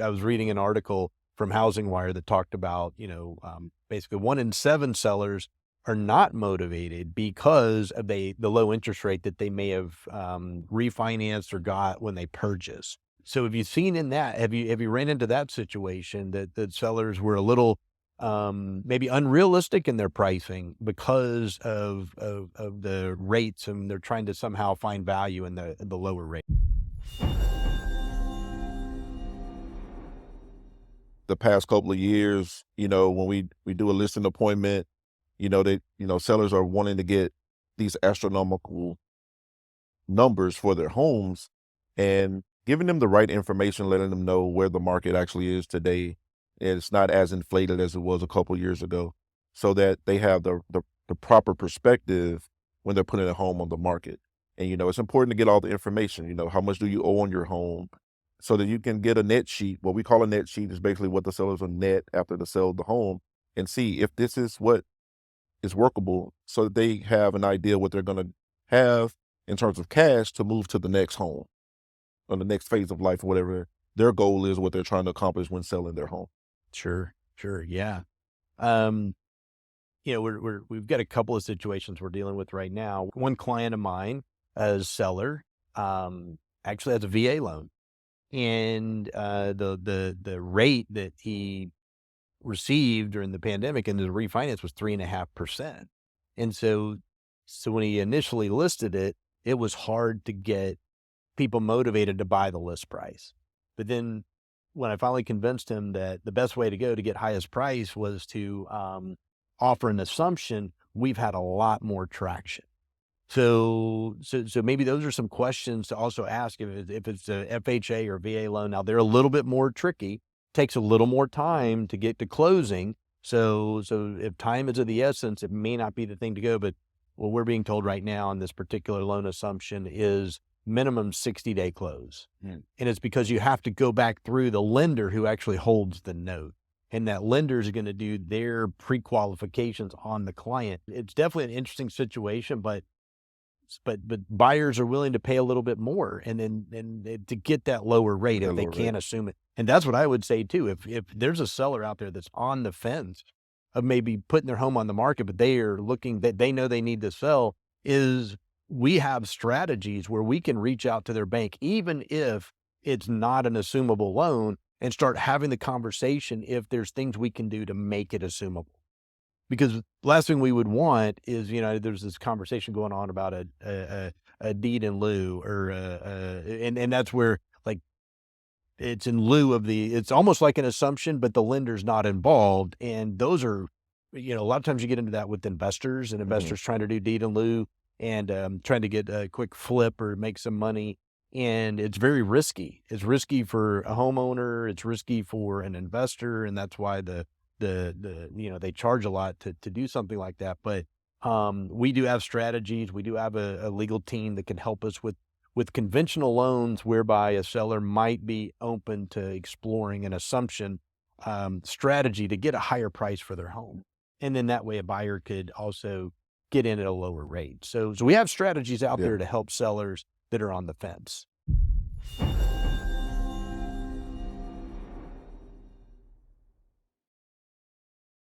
I was reading an article from Housing Wire that talked about, basically 1 in 7 sellers are not motivated because of the low interest rate that they may have refinanced or got when they purchase. So have you seen in that, have you ran into that situation that sellers were a little maybe unrealistic in their pricing because of the rates, and they're trying to somehow find value in the lower rate? The past couple of years, when we do a listing appointment, sellers are wanting to get these astronomical numbers for their homes, and giving them the right information, letting them know where the market actually is today. And it's not as inflated as it was a couple years ago, so that they have the proper perspective when they're putting a home on the market. And, it's important to get all the information, how much do you owe on your home, so that you can get a net sheet. What we call a net sheet is basically what the sellers will net after the sale of the home, and see if this is what is workable, so that they have an idea what they're going to have in terms of cash to move to the next home or the next phase of life, or whatever their goal is, what they're trying to accomplish when selling their home. Sure, sure, yeah. Um, we've got a couple of situations we're dealing with right now. One client of mine, as seller, actually has a VA loan, and the rate that he received during the pandemic and the refinance was 3.5%. And so when he initially listed it, it was hard to get people motivated to buy the list price. But then when I finally convinced him that the best way to go to get highest price was to offer an assumption, we've had a lot more traction. So maybe those are some questions to also ask if it's a FHA or VA loan. Now they're a little bit more tricky, takes a little more time to get to closing. So if time is of the essence, it may not be the thing to go. But what we're being told right now on this particular loan assumption is minimum 60-day close. And it's because you have to go back through the lender who actually holds the note. And that lender is going to do their pre-qualifications on the client. It's definitely an interesting situation, but buyers are willing to pay a little bit more, and then to get that lower rate if That they lower rate. can't assume it. And that's what I would say too. If there's a seller out there that's on the fence of maybe putting their home on the market, but they are looking, that they know they need to sell, is we have strategies where we can reach out to their bank, even if it's not an assumable loan, and start having the conversation if there's things we can do to make it assumable. Because the last thing we would want is, there's this conversation going on about a deed in lieu, or and that's where, like, it's in lieu of it's almost like an assumption, but the lender's not involved. And those are, a lot of times you get into that with investors, and Mhm. investors trying to do deed in lieu, and trying to get a quick flip or make some money. And it's very risky. It's risky for a homeowner. It's risky for an investor. And that's why they charge a lot to do something like that. But we do have strategies. We do have a legal team that can help us with conventional loans, whereby a seller might be open to exploring an assumption strategy to get a higher price for their home. And then that way a buyer could also get in at a lower rate. So we have strategies out Yeah. there to help sellers that are on the fence.